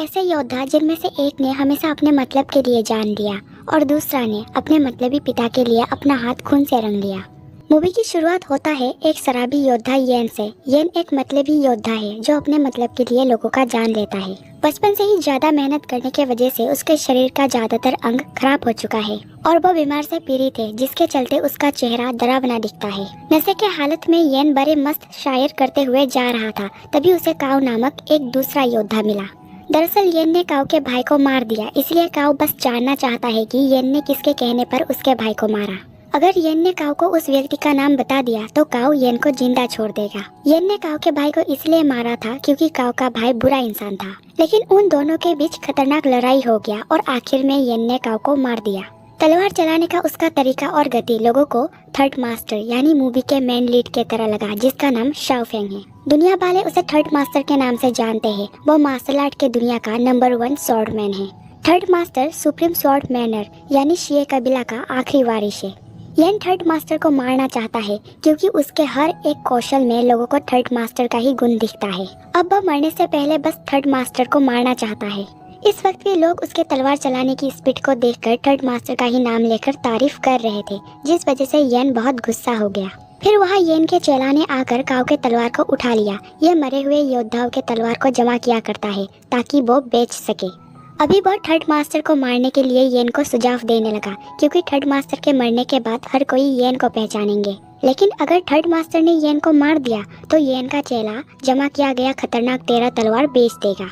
ऐसे योद्धा जिनमें से एक ने हमेशा अपने मतलब के लिए जान लिया और दूसरा ने अपने मतलबी पिता के लिए अपना हाथ खून से रंग लिया। मूवी की शुरुआत होता है एक शराबी योद्धा येन से। येन एक मतलबी योद्धा है जो अपने मतलब के लिए लोगों का जान लेता है। बचपन से ही ज्यादा मेहनत करने की वजह से उसके शरीर का ज्यादातर अंग खराब हो चुका है और वो बीमार से पीड़ित है, जिसके चलते उसका चेहरा डरावना दिखता है। नशे के हालत में येन बड़े मस्त शायर करते हुए जा रहा था, तभी उसे काओ नामक एक दूसरा योद्धा मिला। दरअसल येन ने काओ के भाई को मार दिया, इसलिए काओ बस जानना चाहता है कि येन ने किसके कहने पर उसके भाई को मारा। अगर येन ने काओ को उस व्यक्ति का नाम बता दिया तो काओ येन को जिंदा छोड़ देगा। येन ने काओ के भाई को इसलिए मारा था क्योंकि काओ का भाई बुरा इंसान था, लेकिन उन दोनों के बीच खतरनाक लड़ाई हो गया और आखिर में येन ने काओ को मार दिया। तलवार चलाने का उसका तरीका और गति लोगों को थर्ड मास्टर यानी मूवी के मेन लीड के तरह लगा, जिसका नाम शाओ फेंग है। दुनिया वाले उसे थर्ड मास्टर के नाम से जानते हैं। वो मार्शल आर्ट के दुनिया का नंबर 1 स्वॉर्डमैन है। थर्ड मास्टर सुप्रीम स्वॉर्डमैनर यानी शिए कबीला का आखिरी वारिस है। येन थर्ड मास्टर को मारना चाहता है क्योंकि उसके हर एक कौशल में लोगों को थर्ड मास्टर का ही गुण दिखता है। अब वह मरने से पहले बस थर्ड मास्टर को मारना चाहता है। इस वक्त भी लोग उसके तलवार चलाने की स्पीड को देखकर थर्ड मास्टर का ही नाम लेकर तारीफ कर रहे थे, जिस वजह से येन बहुत गुस्सा हो गया। फिर वहाँ येन के चेला ने आकर काओ के तलवार को उठा लिया। यह मरे हुए योद्धाओं के तलवार को जमा किया करता है ताकि वो बेच सके। अभी वो थर्ड मास्टर को मारने के लिए येन को सुझाव देने लगा, क्योंकि थर्ड मास्टर के मरने के बाद हर कोई येन को पहचानेंगे। लेकिन अगर थर्ड मास्टर ने येन को मार दिया तो येन का चेला जमा किया गया खतरनाक 13 तलवार बेच देगा।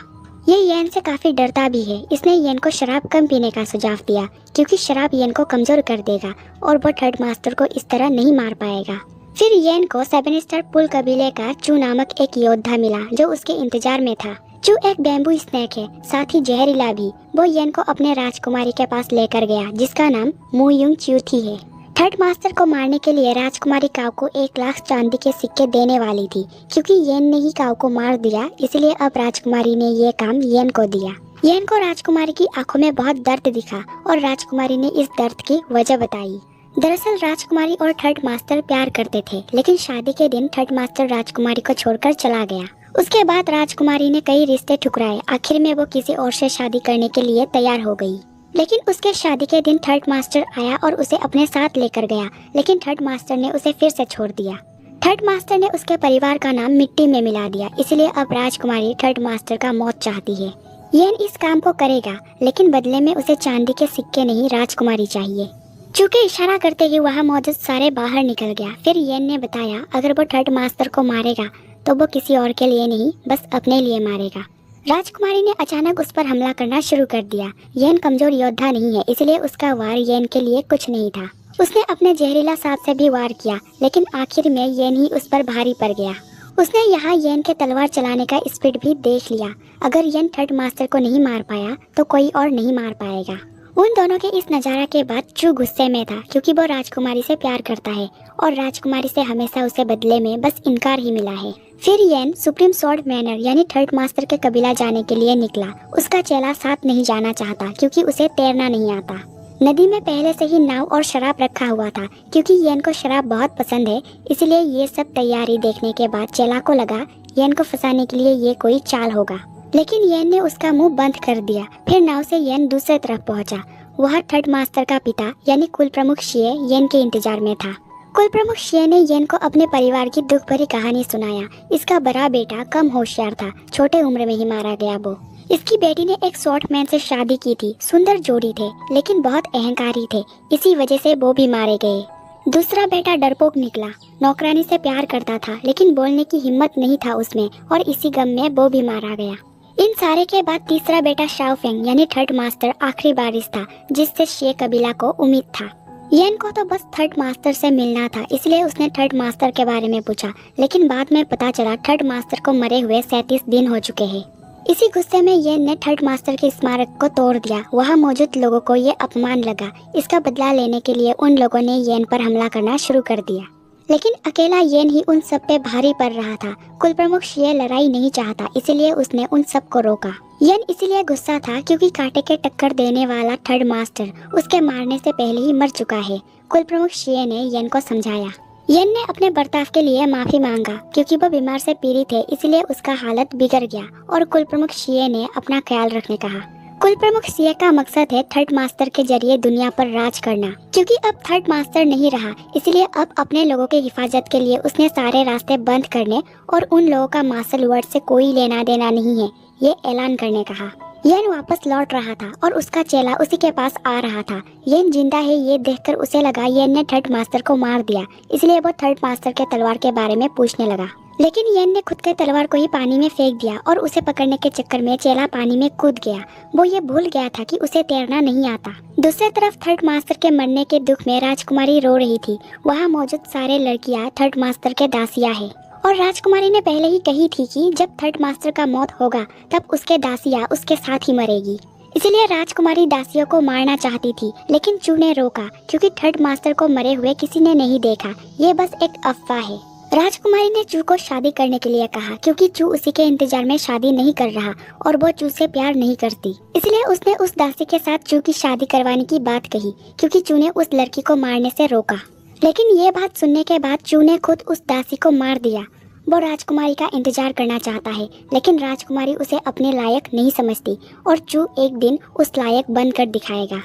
ये येन से काफी डरता भी है। इसने येन को शराब कम पीने का सुझाव दिया, क्योंकि शराब येन को कमजोर कर देगा और वो थर्ड मास्टर को इस तरह नहीं मार पाएगा। फिर येन को 7 स्टार पुल कबीले का चू नामक एक योद्धा मिला जो उसके इंतजार में था। चू एक बैम्बू स्नेक है, साथ ही जहरीला भी। वो येन को अपने राजकुमारी के पास लेकर गया, जिसका नाम मू युंग च्यू थी है। थर्ड मास्टर को मारने के लिए राजकुमारी काओ को 1 लाख चांदी के सिक्के देने वाली थी, क्योंकि येन ने ही काओ को मार दिया, इसलिए अब राजकुमारी ने ये काम येन को दिया। येन को राजकुमारी की आंखों में बहुत दर्द दिखा और राजकुमारी ने इस दर्द की वजह बताई। दरअसल राजकुमारी और थर्ड मास्टर प्यार करते थे, लेकिन शादी के दिन थर्ड मास्टर राजकुमारी को छोड़कर चला गया। उसके बाद राजकुमारी ने कई रिश्ते ठुकराए। आखिर में वो किसी और से शादी करने के लिए तैयार हो गई। लेकिन उसके शादी के दिन थर्ड मास्टर आया और उसे अपने साथ लेकर गया, लेकिन थर्ड मास्टर ने उसे फिर से छोड़ दिया। थर्ड मास्टर ने उसके परिवार का नाम मिट्टी में मिला दिया, इसलिए अब राजकुमारी थर्ड मास्टर का मौत चाहती है। येन इस काम को करेगा, लेकिन बदले में उसे चांदी के सिक्के नहीं राजकुमारी चाहिए। चूंकि इशारा करते ही वहाँ मौजूद सारे बाहर निकल गया। फिर येन ने बताया अगर वो थर्ड मास्टर को मारेगा तो वो किसी और के लिए नहीं, बस अपने लिए मारेगा। राजकुमारी ने अचानक उस पर हमला करना शुरू कर दिया। येन कमजोर योद्धा नहीं है, इसलिए उसका वार येन के लिए कुछ नहीं था। उसने अपने जहरीला सांप से भी वार किया, लेकिन आखिर में येन ही उस पर भारी पड़ गया। उसने यहाँ येन के तलवार चलाने का स्पीड भी देख लिया। अगर येन थर्ड मास्टर को नहीं मार पाया तो कोई और नहीं मार पाएगा। उन दोनों के इस नज़ारा के बाद चू गुस्से में था, क्योंकि वो राजकुमारी से प्यार करता है और राजकुमारी से हमेशा उसे बदले में बस इनकार ही मिला है। फिर येन सुप्रीम स्वॉर्डमैनर यानी थर्ड मास्टर के कबीला जाने के लिए निकला। उसका चेला साथ नहीं जाना चाहता, क्योंकि उसे तैरना नहीं आता। नदी में पहले से ही नाव और शराब रखा हुआ था, क्योंकि येन को शराब बहुत पसंद है। इसलिए ये सब तैयारी देखने के बाद चेला को लगा येन को फंसाने के लिए ये कोई चाल होगा, लेकिन येन ने उसका मुंह बंद कर दिया। फिर नाव से येन दूसरे तरफ पहुंचा। वह थर्ड मास्टर का पिता यानी कुल प्रमुख शिए येन के इंतजार में था। कुल प्रमुख शिए ने येन को अपने परिवार की दुख भरी कहानी सुनाया। इसका बड़ा बेटा कम होशियार था, छोटे उम्र में ही मारा गया वो। इसकी बेटी ने एक स्वॉर्डमैन से शादी की थी। सुंदर जोड़ी थे, लेकिन बहुत अहंकारी थे, इसी वजह से वो भी मारे गए। दूसरा बेटा डरपोक निकला। नौकरानी से प्यार करता था, लेकिन बोलने की हिम्मत नहीं था उसमें, और इसी गम में वो भी मारा गया। इन सारे के बाद तीसरा बेटा शाओ फेंग यानी थर्ड मास्टर आखिरी वारिस था, जिससे शिए कबीला को उम्मीद था। येन को तो बस थर्ड मास्टर से मिलना था, इसलिए उसने थर्ड मास्टर के बारे में पूछा, लेकिन बाद में पता चला थर्ड मास्टर को मरे हुए 37 दिन हो चुके हैं। इसी गुस्से में येन ने थर्ड मास्टर के स्मारक को तोड़ दिया। वहाँ मौजूद लोगों को ये अपमान लगा। इसका बदला लेने के लिए उन लोगों ने येन पर हमला करना शुरू कर दिया, लेकिन अकेला येन ही उन सब पे भारी पड़ रहा था। कुल प्रमुख शिए लड़ाई नहीं चाहता, इसलिए उसने उन सब को रोका। येन इसलिए गुस्सा था क्योंकि कांटे के टक्कर देने वाला थर्ड मास्टर उसके मारने से पहले ही मर चुका है। कुल प्रमुख शिए ने येन को समझाया। येन ने अपने बर्ताव के लिए माफी मांगा क्योंकि वो बीमार से पीड़ित थे, इसलिए उसका हालत बिगड़ गया और कुल प्रमुख शिये ने अपना ख्याल रखने कहा। कुल प्रमुख शिये का मकसद है थर्ड मास्टर के जरिए दुनिया पर राज करना। क्योंकि अब थर्ड मास्टर नहीं रहा, इसलिए अब अपने लोगों की हिफाजत के लिए उसने सारे रास्ते बंद करने और उन लोगों का मार्शल वर्ड से कोई लेना देना नहीं है, ये ऐलान करने कहा। येन वापस लौट रहा था और उसका चेला उसी के पास आ रहा था। येन जिंदा है ये देखकर उसे लगा येन ने थर्ड मास्टर को मार दिया, इसलिए वो थर्ड मास्टर के तलवार के बारे में पूछने लगा। लेकिन येन ने खुद के तलवार को ही पानी में फेंक दिया और उसे पकड़ने के चक्कर में चेला पानी में कूद गया। वो ये भूल गया था कि उसे तैरना नहीं आता। दूसरी तरफ थर्ड मास्टर के मरने के दुख में राजकुमारी रो रही थी। वहाँ मौजूद सारे लड़कियाँ थर्ड मास्टर के दासियाँ है और राजकुमारी ने पहले ही कही थी कि जब थर्ड मास्टर का मौत होगा तब उसके दासियाँ उसके साथ ही मरेगी। इसलिए राजकुमारी दासियों को मारना चाहती थी, लेकिन चू ने रोका क्योंकि थर्ड मास्टर को मरे हुए किसी ने नहीं देखा, ये बस एक अफवाह है। राजकुमारी ने चू को शादी करने के लिए कहा क्योंकि चू उसी के इंतजार में शादी नहीं कर रहा और वो चू से प्यार नहीं करती। इसलिए उसने उस दासी के साथ चू की शादी करवाने की बात कही क्योंकि चू ने उस लड़की को मारने से रोका। लेकिन ये बात सुनने के बाद चू ने खुद उस दासी को मार दिया। वो राजकुमारी का इंतजार करना चाहता है, लेकिन राजकुमारी उसे अपने लायक नहीं समझती और चू एक दिन उस लायक बनकर दिखाएगा।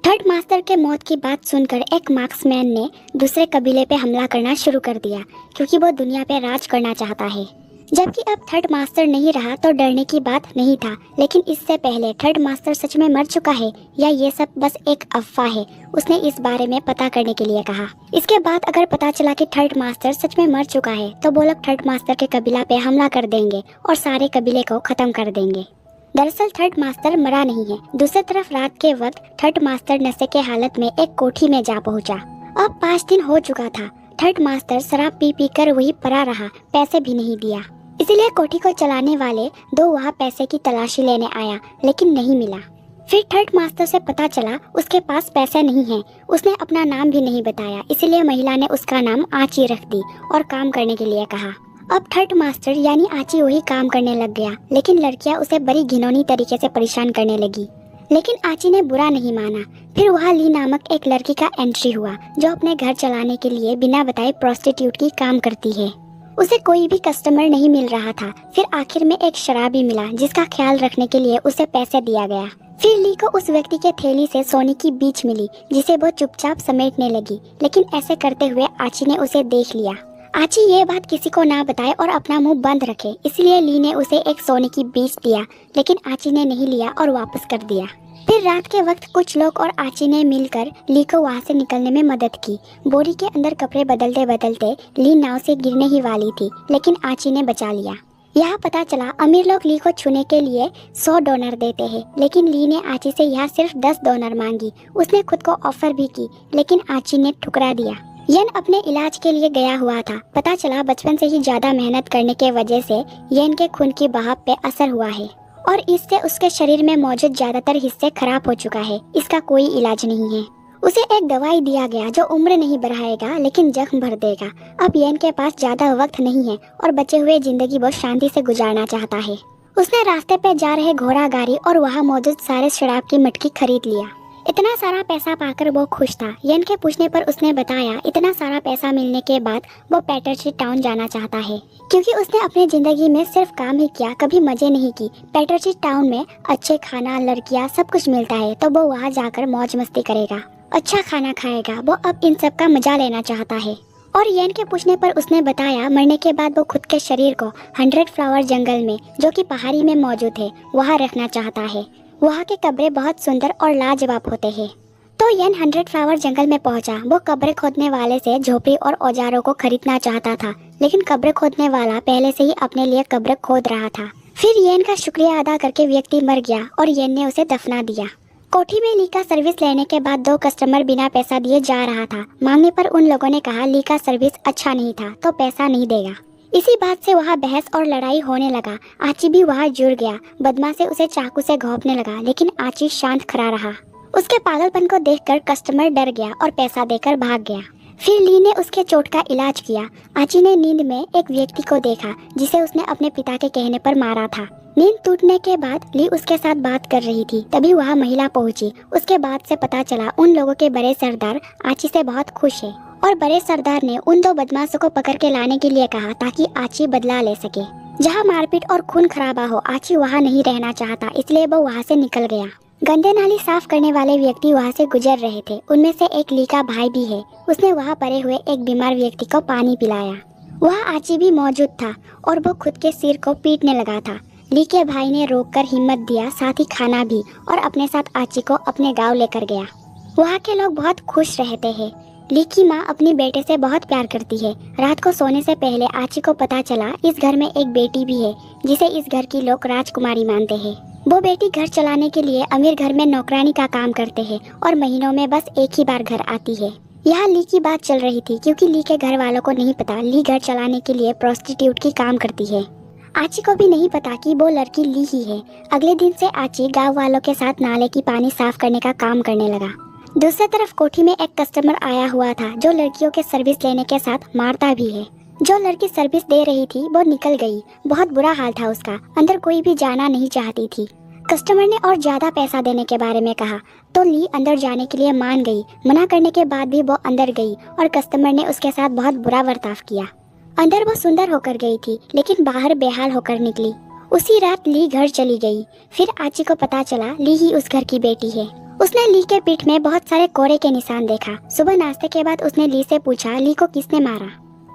थर्ड मास्टर के मौत की बात सुनकर एक मार्क्समैन ने दूसरे कबीले पे हमला करना शुरू कर दिया क्योंकि वो दुनिया पे राज करना चाहता है। जबकि अब थर्ड मास्टर नहीं रहा तो डरने की बात नहीं था, लेकिन इससे पहले थर्ड मास्टर सच में मर चुका है या ये सब बस एक अफवाह है, उसने इस बारे में पता करने के लिए कहा। इसके बाद अगर पता चला कि थर्ड मास्टर सच में मर चुका है तो वो लोग थर्ड मास्टर के कबीला पे हमला कर देंगे और सारे कबीले को खत्म कर देंगे। दरअसल थर्ड मास्टर मरा नहीं है। दूसरी तरफ रात के वक्त थर्ड मास्टर नशे के हालत में एक कोठी में जा पहुंचा। अब 5 दिन हो चुका था। थर्ड मास्टर शराब पी पी कर वही पड़ा रहा, पैसे भी नहीं दिया। इसलिए कोठी को चलाने वाले 2 वहाँ पैसे की तलाशी लेने आया, लेकिन नहीं मिला। फिर थर्ड मास्टर से पता चला उसके पास पैसे नहीं है। उसने अपना नाम भी नहीं बताया, इसलिए महिला ने उसका नाम आची रख दी और काम करने के लिए कहा। अब थर्ड मास्टर यानी आची वही काम करने लग गया, लेकिन लड़कियां उसे बड़ी घिनौनी तरीके से परेशान करने लगी। लेकिन आची ने बुरा नहीं माना। फिर वहाँ ली नामक एक लड़की का एंट्री हुआ जो अपने घर चलाने के लिए बिना बताए प्रोस्टिट्यूट की काम करती है। उसे कोई भी कस्टमर नहीं मिल रहा था। फिर आखिर में एक शराबी मिला जिसका ख्याल रखने के लिए उसे पैसे दिया गया। फिर ली को उस व्यक्ति के थैली से सोने की बीच मिली जिसे वो चुपचाप समेटने लगी, लेकिन ऐसे करते हुए आची ने उसे देख लिया। आची ये बात किसी को ना बताए और अपना मुंह बंद रखे, इसलिए ली ने उसे एक सोने की बीच दिया, लेकिन आची ने नहीं लिया और वापस कर दिया। फिर रात के वक्त कुछ लोग और आची ने मिलकर ली को वहाँ से निकलने में मदद की। बोरी के अंदर कपड़े बदलते बदलते ली नाव से गिरने ही वाली थी, लेकिन आची ने बचा लिया। यहाँ पता चला अमीर लोग ली को छूने के लिए $100 देते हैं, लेकिन ली ने आची से यहाँ सिर्फ $10 मांगी। उसने खुद को ऑफर भी की, लेकिन आची ने ठुकरा दिया। येन अपने इलाज के लिए गया हुआ था। पता चला बचपन से ही ज्यादा मेहनत करने के वजह से येन के खून की बहाव पे असर हुआ है और इससे उसके शरीर में मौजूद ज्यादातर हिस्से खराब हो चुका है। इसका कोई इलाज नहीं है। उसे एक दवाई दिया गया जो उम्र नहीं बढ़ाएगा लेकिन जख्म भर देगा। अब येन के पास ज्यादा वक्त नहीं है और बचे हुए जिंदगी वो शांति से गुजारना चाहता है। उसने रास्ते पे जा रहे घोड़ा गाड़ी और वहाँ मौजूद सारे शराब की मटकी खरीद लिया। इतना सारा पैसा पाकर वो खुश था। येन के पूछने पर उसने बताया इतना सारा पैसा मिलने के बाद वो पैटर्ची टाउन जाना चाहता है क्योंकि उसने अपनी जिंदगी में सिर्फ काम ही किया, कभी मजे नहीं की। पैटर्ची टाउन में अच्छे खाना, लड़कियाँ, सब कुछ मिलता है, तो वो वहाँ जाकर मौज मस्ती करेगा, अच्छा खाना खाएगा। वो अब इन सब का मजा लेना चाहता है। और येन के पूछने पर उसने बताया मरने के बाद वो खुद के शरीर को 100 फ्लावर जंगल में, जो कि पहाड़ी में मौजूद है, वहाँ रखना चाहता है। वहाँ के कब्रें बहुत सुंदर और लाजवाब होते हैं। तो येन 100 फ्लावर जंगल में पहुंचा। वो कब्रें खोदने वाले से झोपड़ी और औजारों को खरीदना चाहता था, लेकिन कब्रें खोदने वाला पहले से ही अपने लिए कब्र खोद रहा था। फिर येन का शुक्रिया अदा करके व्यक्ति मर गया और येन ने उसे दफना दिया। कोठी में ली का सर्विस लेने के बाद 2 कस्टमर बिना पैसा दिए जा रहा था। मांगने पर उन लोगों ने कहा ली का सर्विस अच्छा नहीं था तो पैसा नहीं देगा। इसी बात से वहाँ बहस और लड़ाई होने लगा। आची भी वहाँ जुड़ गया। बदमाश उसे चाकू से घोंपने लगा, लेकिन आची शांत खड़ा रहा। उसके पागलपन को देखकर कस्टमर डर गया और पैसा देकर भाग गया। फिर ली ने उसके चोट का इलाज किया। आची ने नींद में एक व्यक्ति को देखा जिसे उसने अपने पिता के कहने पर मारा था। नींद टूटने के बाद ली उसके साथ बात कर रही थी, तभी वहाँ महिला पहुंची। उसके बाद से पता चला उन लोगों के बड़े सरदार आची से बहुत खुश है और बड़े सरदार ने उन दो बदमाशों को पकड़ के लाने के लिए कहा ताकि आची बदला ले सके। जहाँ मारपीट और खून खराबा हो, आची वहाँ नहीं रहना चाहता, इसलिए वो वहाँ से निकल गया। गंदे नाली साफ करने वाले व्यक्ति वहाँ से गुजर रहे थे। उनमें से एक ली का भाई भी है। उसने वहाँ पड़े हुए एक बीमार व्यक्ति को पानी पिलाया। वहाँ आची भी मौजूद था और वो खुद के सिर को पीटने लगा था। ली के भाई ने रोककर हिम्मत दिया, साथ ही खाना भी, और अपने साथ आची को अपने गांव लेकर गया। वहाँ के लोग बहुत खुश रहते हैं। ली की माँ अपनी बेटे से बहुत प्यार करती है। रात को सोने से पहले आची को पता चला इस घर में एक बेटी भी है जिसे इस घर की लोग राजकुमारी मानते हैं। वो बेटी घर चलाने के लिए अमीर घर में नौकरानी का काम करते हैं और महीनों में बस एक ही बार घर आती है। यहाँ ली की बात चल रही थी क्योंकि ली के घर वालों को नहीं पता ली घर चलाने के लिए प्रोस्टिट्यूट की काम करती है। आची को भी नहीं पता कि वो लड़की ली ही है। अगले दिन से आची गाँव वालों के साथ नाले की पानी साफ करने का काम करने लगा। दूसरी तरफ कोठी में एक कस्टमर आया हुआ था जो लड़कियों के सर्विस लेने के साथ मारता भी है। जो लड़की सर्विस दे रही थी वो निकल गई। बहुत बुरा हाल था उसका। अंदर कोई भी जाना नहीं चाहती थी। कस्टमर ने और ज्यादा पैसा देने के बारे में कहा तो ली अंदर जाने के लिए मान गई। मना करने के बाद भी वो अंदर गई और कस्टमर ने उसके साथ बहुत बुरा बर्ताव किया। अंदर वो सुंदर होकर गई थी लेकिन बाहर बेहाल होकर निकली। उसी रात ली घर चली गई। फिर आची को पता चला ली ही उस घर की बेटी है। उसने ली के पीठ में बहुत सारे कोड़े के निशान देखा। सुबह नाश्ते के बाद उसने ली से पूछा ली को किसने मारा।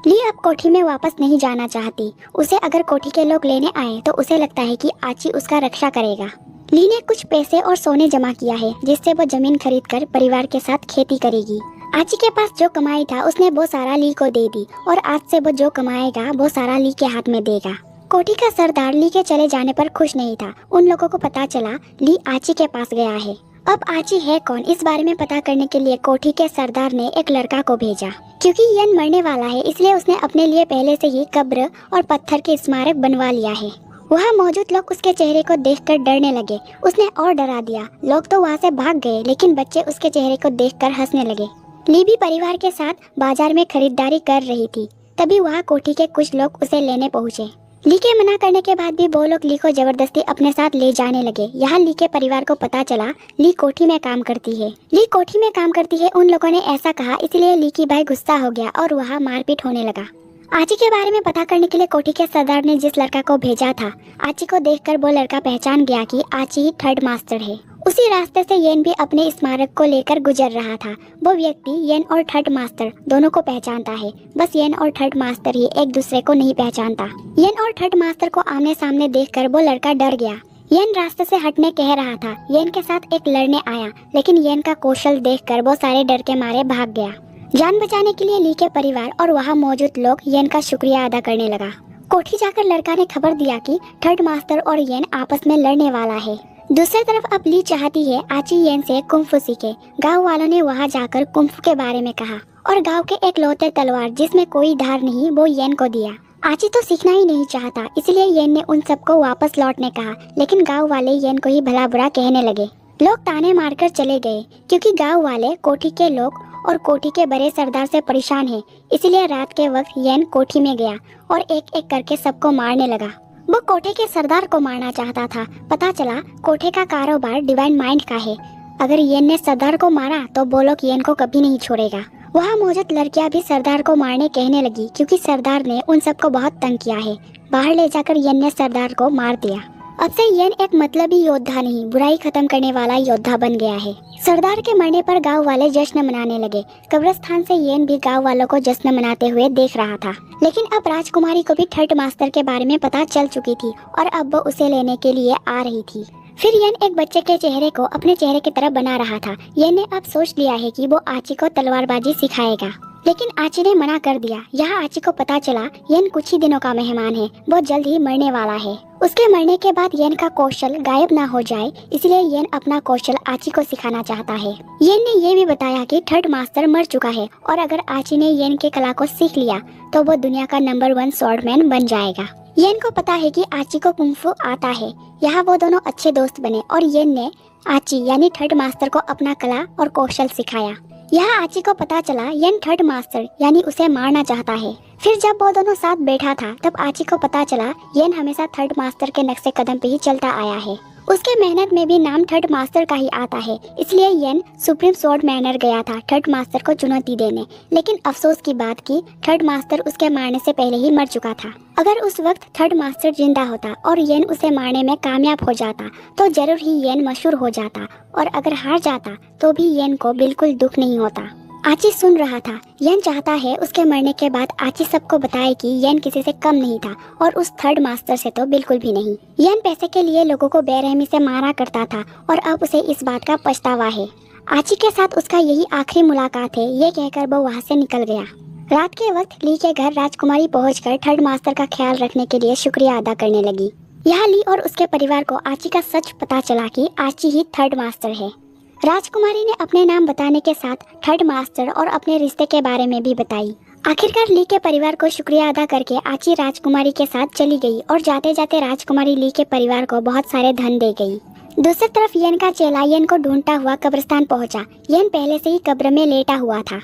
ली अब कोठी में वापस नहीं जाना चाहती। उसे अगर कोठी के लोग लेने आए तो उसे लगता है कि आची उसका रक्षा करेगा। ली ने कुछ पैसे और सोने जमा किया है जिससे वो जमीन खरीदकर परिवार के साथ खेती करेगी। आची के पास जो कमाई था उसने वो सारा ली को दे दी और आज से वो जो कमाएगा वो सारा ली के हाथ में देगा। कोठी का सरदार ली के चले जाने पर खुश नहीं था। उन लोगों को पता चला ली आची के पास गया है। अब आची है कौन, इस बारे में पता करने के लिए कोठी के सरदार ने एक लड़का को भेजा। क्योंकि यन मरने वाला है इसलिए उसने अपने लिए पहले से ही कब्र और पत्थर के स्मारक बनवा लिया है। वहाँ मौजूद लोग उसके चेहरे को देखकर डरने लगे। उसने और डरा दिया। लोग तो वहाँ से भाग गए लेकिन बच्चे उसके चेहरे को देखकर हंसने लगे। ली भी परिवार के साथ बाजार में खरीदारी कर रही थी। तभी वहाँ कोठी के कुछ लोग उसे लेने पहुँचे। ली के मना करने के बाद भी वो लोग ली को जबरदस्ती अपने साथ ले जाने लगे। यहाँ ली के परिवार को पता चला ली कोठी में काम करती है। ली कोठी में काम करती है उन लोगों ने ऐसा कहा, इसलिए ली की भाई गुस्सा हो गया और वहाँ मारपीट होने लगा। आची के बारे में पता करने के लिए कोठी के सरदार ने जिस लड़का को भेजा था, आची को देखकर वो लड़का पहचान गया कि आची ही थर्ड मास्टर है। उसी रास्ते से येन भी अपने स्मारक को लेकर गुजर रहा था। वो व्यक्ति येन और थर्ड मास्टर दोनों को पहचानता है। बस येन और थर्ड मास्टर ही एक दूसरे को नहीं पहचानता। येन और थर्ड मास्टर को आमने सामने देखकर वो लड़का डर गया। येन रास्ते से हटने कह रहा था। येन के साथ एक लड़ने आया लेकिन येन का कौशल देखकर वो सारे डर के मारे भाग गया। जान बचाने के लिए ली के परिवार और वहाँ मौजूद लोग येन का शुक्रिया अदा करने लगा। कोठी जाकर लड़का ने खबर दिया कि थर्ड मास्टर और येन आपस में लड़ने वाला है। दूसरी तरफ अब ली चाहती है आची येन से कुंफू सीखे। गांव वालों ने वहां जाकर कुंफू के बारे में कहा और गांव के एक लौते तलवार जिसमें कोई धार नहीं वो येन को दिया। आची तो सीखना ही नहीं चाहता इसलिए येन ने उन सबको वापस लौटने कहा लेकिन गांव वाले येन को ही भला बुरा कहने लगे। लोग ताने मारकर चले गए क्योंकि गाँव वाले कोठी के लोग और कोठी के बड़े सरदार से परेशान है। इसलिए रात के वक्त येन कोठी में गया और एक एक करके सबको मारने लगा। वो कोठे के सरदार को मारना चाहता था। पता चला कोठे का कारोबार डिवाइन माइंड का है। अगर येन ने सरदार को मारा तो वो लोग येन को कभी नहीं छोड़ेगा। वहाँ मौजूद लड़कियां भी सरदार को मारने कहने लगी क्योंकि सरदार ने उन सबको बहुत तंग किया है। बाहर ले जाकर येन ने सरदार को मार दिया। अब से येन एक मतलबी योद्धा नहीं, बुराई खत्म करने वाला योद्धा बन गया है। सरदार के मरने पर गांव वाले जश्न मनाने लगे। कब्रिस्तान से येन भी गांव वालों को जश्न मनाते हुए देख रहा था। लेकिन अब राजकुमारी को भी थर्ड मास्टर के बारे में पता चल चुकी थी और अब वो उसे लेने के लिए आ रही थी। फिर येन एक बच्चे के चेहरे को अपने चेहरे की तरह बना रहा था। येन ने अब सोच लिया है कि वो आची को तलवारबाजी सिखाएगा, लेकिन आची ने मना कर दिया। यहाँ आची को पता चला येन कुछ ही दिनों का मेहमान है, वो जल्द ही मरने वाला है। उसके मरने के बाद येन का कौशल गायब ना हो जाए इसलिए येन अपना कौशल आची को सिखाना चाहता है। येन ने ये भी बताया कि थर्ड मास्टर मर चुका है और अगर आची ने येन के कला को सीख लिया तो वो दुनिया का नंबर 1 स्वॉर्डमैन बन जाएगा। येन को पता है कि आची को कुंफू आता है। यहाँ वो दोनों अच्छे दोस्त बने और येन ने आची यानी थर्ड मास्टर को अपना कला और कौशल सिखाया। यहाँ आची को पता चला येन थर्ड मास्टर यानी उसे मारना चाहता है। फिर जब वो दोनों साथ बैठा था तब आची को पता चला येन हमेशा थर्ड मास्टर के नक्शे कदम पे ही चलता आया है उसके मेहनत में भी नाम थर्ड मास्टर का ही आता है, इसलिए येन सुप्रीम स्वॉर्ड मैनर गया था थर्ड मास्टर को चुनौती देने। लेकिन अफसोस की बात की थर्ड मास्टर उसके मारने से पहले ही मर चुका था। अगर उस वक्त थर्ड मास्टर जिंदा होता और येन उसे मारने में कामयाब हो जाता तो जरूर ही येन मशहूर हो जाता, और अगर हार जाता तो भी येन को बिल्कुल दुख नहीं होता। आची सुन रहा था। येन चाहता है उसके मरने के बाद आची सबको बताए कि येन किसी से कम नहीं था, और उस थर्ड मास्टर से तो बिल्कुल भी नहीं। येन पैसे के लिए लोगों को बेरहमी से मारा करता था और अब उसे इस बात का पछतावा है। आची के साथ उसका यही आखिरी मुलाकात है, ये कहकर वो वहाँ से निकल गया। रात के वक्त ली के घर राजकुमारी पहुंचकर थर्ड मास्टर का ख्याल रखने के लिए शुक्रिया अदा करने लगी। यहाँ ली और उसके परिवार को आची का सच पता चला कि आची ही थर्ड मास्टर है। राजकुमारी ने अपने नाम बताने के साथ थर्ड मास्टर और अपने रिश्ते के बारे में भी बताई। आखिरकार ली के परिवार को शुक्रिया अदा करके आची राजकुमारी के साथ चली गई और जाते जाते राजकुमारी ली के परिवार को बहुत सारे धन दे गई। दूसरी तरफ येन का चेला येन को ढूंढता हुआ कब्रिस्तान पहुंचा। येन पहले से ही कब्र में लेटा हुआ था।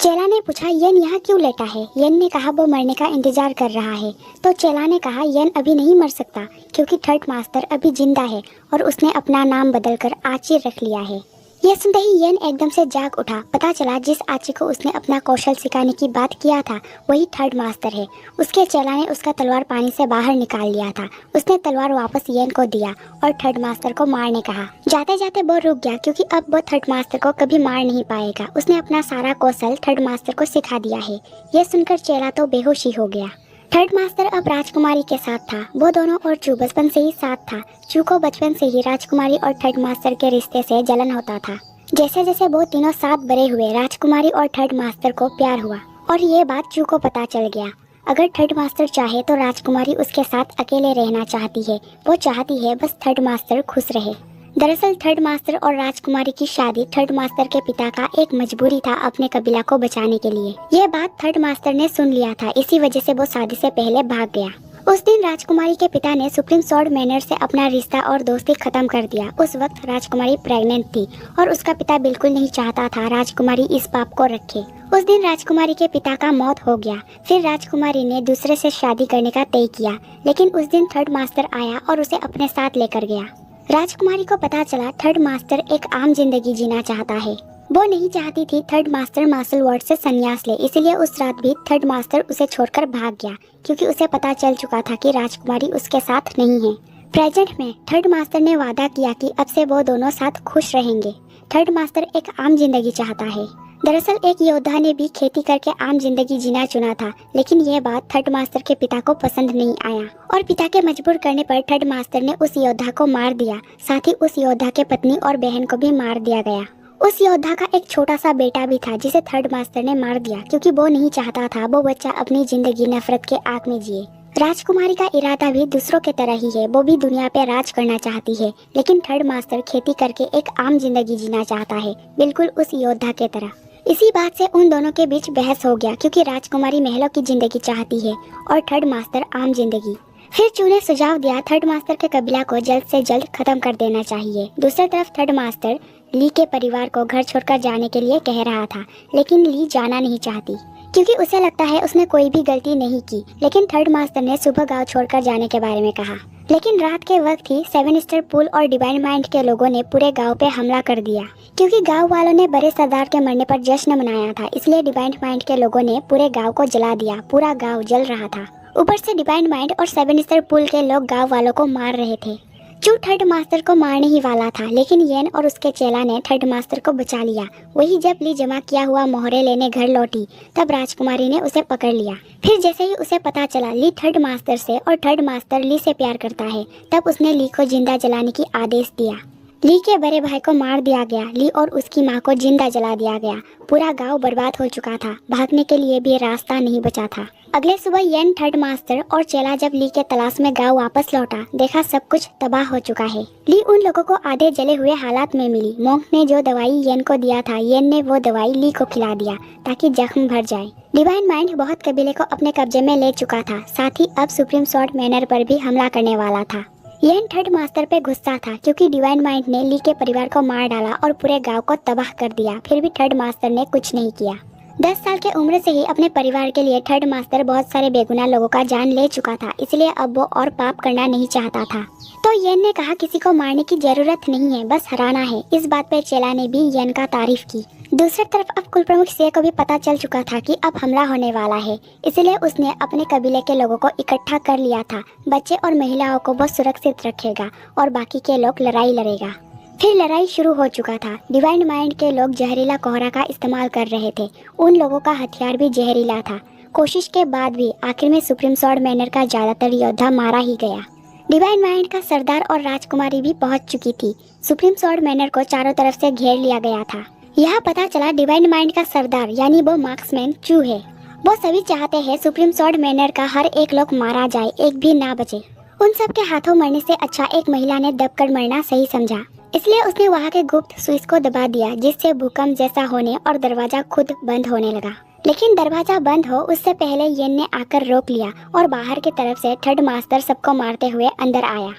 चेला ने पूछा येन यहाँ क्यों लेटा है। येन ने कहा वो मरने का इंतजार कर रहा है। तो चेला ने कहा येन अभी नहीं मर सकता क्योंकि थर्ड मास्टर अभी जिंदा है और उसने अपना नाम बदलकर आची रख लिया है। यह सुनते ही येन एकदम से जाग उठा। पता चला जिस आची को उसने अपना कौशल सिखाने की बात किया था वही थर्ड मास्टर है। उसके चेला ने उसका तलवार पानी से बाहर निकाल लिया था। उसने तलवार वापस येन को दिया और थर्ड मास्टर को मारने कहा। जाते जाते वो रुक गया क्योंकि अब वो थर्ड मास्टर को कभी मार नहीं पाएगा। उसने अपना सारा कौशल थर्ड मास्टर को सिखा दिया है। यह सुनकर चेला तो बेहोश ही हो गया। थर्ड मास्टर अब राजकुमारी के साथ था। वो दोनों और चू बचपन से ही साथ था। चू को बचपन से ही राजकुमारी और थर्ड मास्टर के रिश्ते से जलन होता था। जैसे जैसे वो तीनों साथ बड़े हुए राजकुमारी और थर्ड मास्टर को प्यार हुआ और ये बात चू को पता चल गया। अगर थर्ड मास्टर चाहे तो राजकुमारी उसके साथ अकेले रहना चाहती है। वो चाहती है बस थर्ड मास्टर खुश रहे। दरअसल थर्ड मास्टर और राजकुमारी की शादी थर्ड मास्टर के पिता का एक मजबूरी था अपने कबीला को बचाने के लिए। ये बात थर्ड मास्टर ने सुन लिया था, इसी वजह से वो शादी से पहले भाग गया। उस दिन राजकुमारी के पिता ने सुप्रीम स्वॉर्ड मैनर से अपना रिश्ता और दोस्ती खत्म कर दिया। उस वक्त राजकुमारी प्रेग्नेंट थी और उसका पिता बिल्कुल नहीं चाहता था राजकुमारी इस पाप को रखे। उस दिन राजकुमारी के पिता का मौत हो गया। फिर राजकुमारी ने दूसरे से शादी करने का तय किया, लेकिन उस दिन थर्ड मास्टर आया और उसे अपने साथ लेकर गया। राजकुमारी को पता चला थर्ड मास्टर एक आम जिंदगी जीना चाहता है। वो नहीं चाहती थी थर्ड मास्टर मार्शल वर्ड से संन्यास ले, इसलिए उस रात भी थर्ड मास्टर उसे छोड़कर भाग गया क्योंकि उसे पता चल चुका था कि राजकुमारी उसके साथ नहीं है। प्रेजेंट में थर्ड मास्टर ने वादा किया कि अब से वो दोनों साथ खुश रहेंगे। थर्ड मास्टर एक आम जिंदगी चाहता है। दरअसल एक योद्धा ने भी खेती करके आम जिंदगी जीना चुना था, लेकिन ये बात थर्ड मास्टर के पिता को पसंद नहीं आया और पिता के मजबूर करने पर थर्ड मास्टर ने उस योद्धा को मार दिया। साथ ही उस योद्धा के पत्नी और बहन को भी मार दिया गया। उस योद्धा का एक छोटा सा बेटा भी था जिसे थर्ड मास्टर ने मार दिया क्योंकि वो नहीं चाहता था वो बच्चा अपनी जिंदगी नफरत के आग में जिए। राजकुमारी का इरादा भी दूसरों के तरह ही है। वो भी दुनिया पे राज करना चाहती है, लेकिन थर्ड मास्टर खेती करके एक आम जिंदगी जीना चाहता है, बिल्कुल उस योद्धा के तरह। इसी बात से उन दोनों के बीच बहस हो गया क्योंकि राजकुमारी महलों की जिंदगी चाहती है और थर्ड मास्टर आम जिंदगी। फिर चू ने सुझाव दिया थर्ड मास्टर के कबीला को जल्द से जल्द खत्म कर देना चाहिए। दूसरी तरफ थर्ड मास्टर ली के परिवार को घर छोड़कर जाने के लिए कह रहा था, लेकिन ली जाना नहीं चाहती क्योंकि उसे लगता है उसने कोई भी गलती नहीं की। लेकिन थर्ड मास्टर ने सुबह गांव छोड़कर जाने के बारे में कहा। लेकिन रात के वक्त ही सेवन स्टार पूल और डिवाइन माइंड के लोगों ने पूरे गांव पे हमला कर दिया क्योंकि गांव वालों ने बड़े सरदार के मरने पर जश्न मनाया था, इसलिए डिवाइन माइंड के लोगों ने पूरे गांव को जला दिया। पूरा गांव जल रहा था। ऊपर से डिवाइन माइंड और सेवन स्टार पूल के लोग गांव वालों को मार रहे थे। चू थर्ड मास्टर को मारने ही वाला था, लेकिन येन और उसके चेला ने थर्ड मास्टर को बचा लिया। वही जब ली जमा किया हुआ मोहरे लेने घर लौटी तब राजकुमारी ने उसे पकड़ लिया। फिर जैसे ही उसे पता चला ली थर्ड मास्टर से और थर्ड मास्टर ली से प्यार करता है, तब उसने ली को जिंदा जलाने की आदेश दिया। ली के बड़े भाई को मार दिया गया। ली और उसकी माँ को जिंदा जला दिया गया। पूरा गांव बर्बाद हो चुका था। भागने के लिए भी रास्ता नहीं बचा था। अगले सुबह येन थर्ड मास्टर और चेला जब ली के तलाश में गांव वापस लौटा, देखा सब कुछ तबाह हो चुका है। ली उन लोगों को आधे जले हुए हालात में मिली। मोंक ने जो दवाई येन को दिया था, येन ने वो दवाई ली को खिला दिया ताकि जख्म भर जाए। डिवाइन माइंड बहुत कबीले को अपने कब्जे में ले चुका था। साथ ही अब सुप्रीम स्वॉर्ड मैनर पर भी हमला करने वाला था। येन थर्ड मास्टर पे गुस्सा था क्योंकि डिवाइन माइंड ने ली के परिवार को मार डाला और पूरे गांव को तबाह कर दिया। फिर भी थर्ड मास्टर ने कुछ नहीं किया। 10 साल के उम्र से ही अपने परिवार के लिए थर्ड मास्टर बहुत सारे बेगुनाह लोगों का जान ले चुका था, इसलिए अब वो और पाप करना नहीं चाहता था। तो येन ने कहा किसी को मारने की जरूरत नहीं है, बस हराना है। इस बात पे चेला ने भी येन का तारीफ की। दूसरी तरफ अब कुल प्रमुख सिए को भी पता चल चुका था कि अब हमला होने वाला है, इसलिए उसने अपने कबीले के लोगों को इकट्ठा कर लिया था। बच्चे और महिलाओं को वो सुरक्षित रखेगा और बाकी के लोग लड़ाई लड़ेगा। फिर लड़ाई शुरू हो चुका था। डिवाइन माइंड के लोग जहरीला कोहरा का इस्तेमाल कर रहे थे। उन लोगों का हथियार भी जहरीला था। कोशिश के बाद भी आखिर में सुप्रीम स्वॉर्ड मैनर का ज्यादातर योद्धा मारा ही गया। डिवाइन माइंड का सरदार और राजकुमारी भी पहुंच चुकी थी। सुप्रीम स्वॉर्ड मैनर को चारों तरफ से घेर लिया गया था। यह पता चला डिवाइन माइंड का सरदार यानी वो मार्क्समैन चू है। वो सभी चाहते हैं सुप्रीम स्वॉर्ड मैनर का हर एक लोग मारा जाए, एक भी ना बचे। उन सब के हाथों मरने से अच्छा एक महिला ने दबकर मरना सही समझा, इसलिए उसने वहाँ के गुप्त स्विच को दबा दिया, जिससे भूकंप जैसा होने और दरवाजा खुद बंद होने लगा। लेकिन दरवाजा बंद हो उससे पहले येन ने आकर रोक लिया और बाहर की तरफ से थर्ड मास्टर सबको मारते हुए अंदर आया।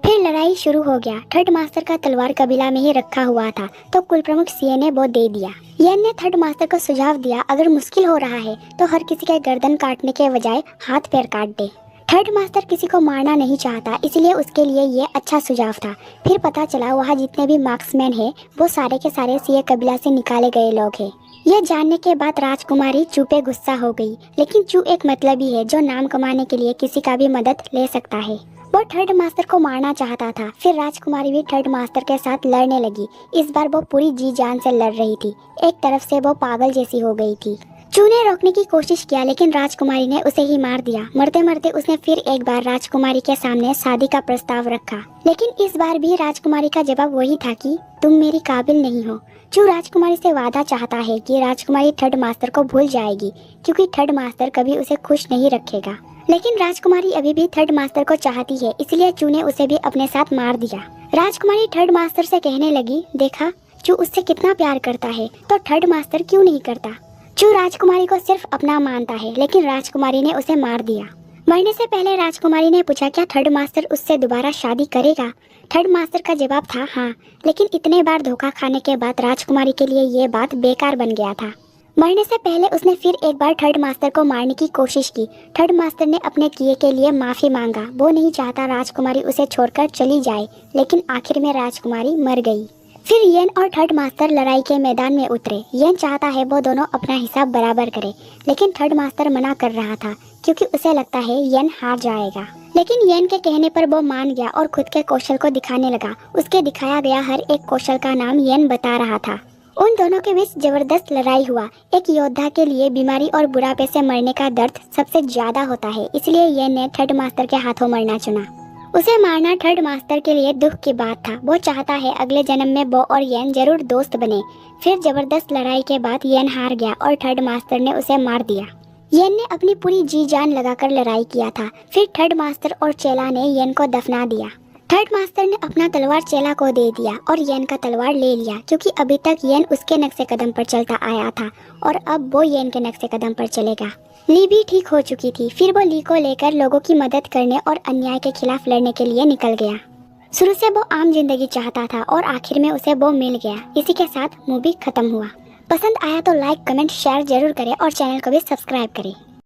फिर लड़ाई शुरू हो गया। थर्ड मास्टर का तलवार कबीला में ही रखा हुआ था, तो कुल प्रमुख सीए ने वो दे दिया। येन ने थर्ड मास्टर को सुझाव दिया, अगर मुश्किल हो रहा है तो हर किसी के गर्दन काटने के बजाय हाथ पैर काट दे। थर्ड मास्टर किसी को मारना नहीं चाहता, इसलिए उसके लिए ये अच्छा सुझाव था। फिर पता चला वहाँ जितने भी मार्क्समैन हैं वो सारे के सारे सीए कबीला से निकाले गए लोग हैं। यह जानने के बाद राजकुमारी चू पे गुस्सा हो गई, लेकिन चू एक मतलबी है जो नाम कमाने के लिए किसी का भी मदद ले सकता है। वो थर्ड मास्टर को मारना चाहता था। फिर राजकुमारी भी थर्ड मास्टर के साथ लड़ने लगी। इस बार वो पूरी जी जान से लड़ रही थी। एक तरफ से वो पागल जैसी हो गई थी। चू ने रोकने की कोशिश किया, लेकिन राजकुमारी ने उसे ही मार दिया। मरते मरते उसने फिर एक बार राजकुमारी के सामने शादी का प्रस्ताव रखा, लेकिन इस बार भी राजकुमारी का जवाब वही था कि तुम मेरी काबिल नहीं हो। चू राजकुमारी से वादा चाहता है कि राजकुमारी थर्ड मास्टर को भूल जाएगी, क्योंकि थर्ड मास्टर कभी उसे खुश नहीं रखेगा। लेकिन राजकुमारी अभी भी थर्ड मास्टर को चाहती है, इसलिए चू ने उसे भी अपने साथ मार दिया। राजकुमारी थर्ड मास्टर से कहने लगी, देखा चू उससे कितना प्यार करता है, तो थर्ड मास्टर क्यों नहीं करता। चू राजकुमारी को सिर्फ अपना मानता है, लेकिन राजकुमारी ने उसे मार दिया। मरने से पहले राजकुमारी ने पूछा, क्या थर्ड मास्टर उससे दोबारा शादी करेगा। थर्ड मास्टर का जवाब था हाँ, लेकिन इतने बार धोखा खाने के बाद राजकुमारी के लिए ये बात बेकार बन गया था। मरने से पहले उसने फिर एक बार थर्ड मास्टर को मारने की कोशिश की। थर्ड मास्टर ने अपने किए के लिए माफ़ी मांगा। वो नहीं चाहता राजकुमारी उसे छोड़कर चली जाए, लेकिन आखिर में राजकुमारी मर गई। फिर येन और थर्ड मास्टर लड़ाई के मैदान में उतरे। येन चाहता है वो दोनों अपना हिसाब बराबर करे, लेकिन थर्ड मास्टर मना कर रहा था, क्योंकि उसे लगता है येन हार जाएगा। लेकिन येन के कहने पर वो मान गया और खुद के कौशल को दिखाने लगा। उसके दिखाया गया हर एक कौशल का नाम येन बता रहा था। उन दोनों के बीच जबरदस्त लड़ाई हुआ। एक योद्धा के लिए बीमारी और बुढ़ापे से मरने का दर्द सबसे ज्यादा होता है, इसलिए येन ने थर्ड मास्टर के हाथों मरना चुना। उसे मारना थर्ड मास्टर के लिए दुख की बात था। वो चाहता है अगले जन्म में वो और येन जरूर दोस्त बने। फिर जबरदस्त लड़ाई के बाद येन हार गया और थर्ड मास्टर ने उसे मार दिया। येन ने अपनी पूरी जी जान लगाकर लड़ाई किया था। फिर थर्ड मास्टर और चेला ने येन को दफना दिया। थर्ड मास्टर ने अपना तलवार चेला को दे दिया और येन का तलवार ले लिया, क्योंकि अभी तक येन उसके नक्शे कदम पर चलता आया था और अब वो येन के नक्शे कदम पर चलेगा। ली भी ठीक हो चुकी थी। फिर वो ली को लेकर लोगों की मदद करने और अन्याय के खिलाफ लड़ने के लिए निकल गया। शुरू से वो आम जिंदगी चाहता था और आखिर में उसे वो मिल गया। इसी के साथ मूवी खत्म हुआ। पसंद आया तो लाइक, कमेंट, शेयर जरूर करें और चैनल को भी सब्सक्राइब करें।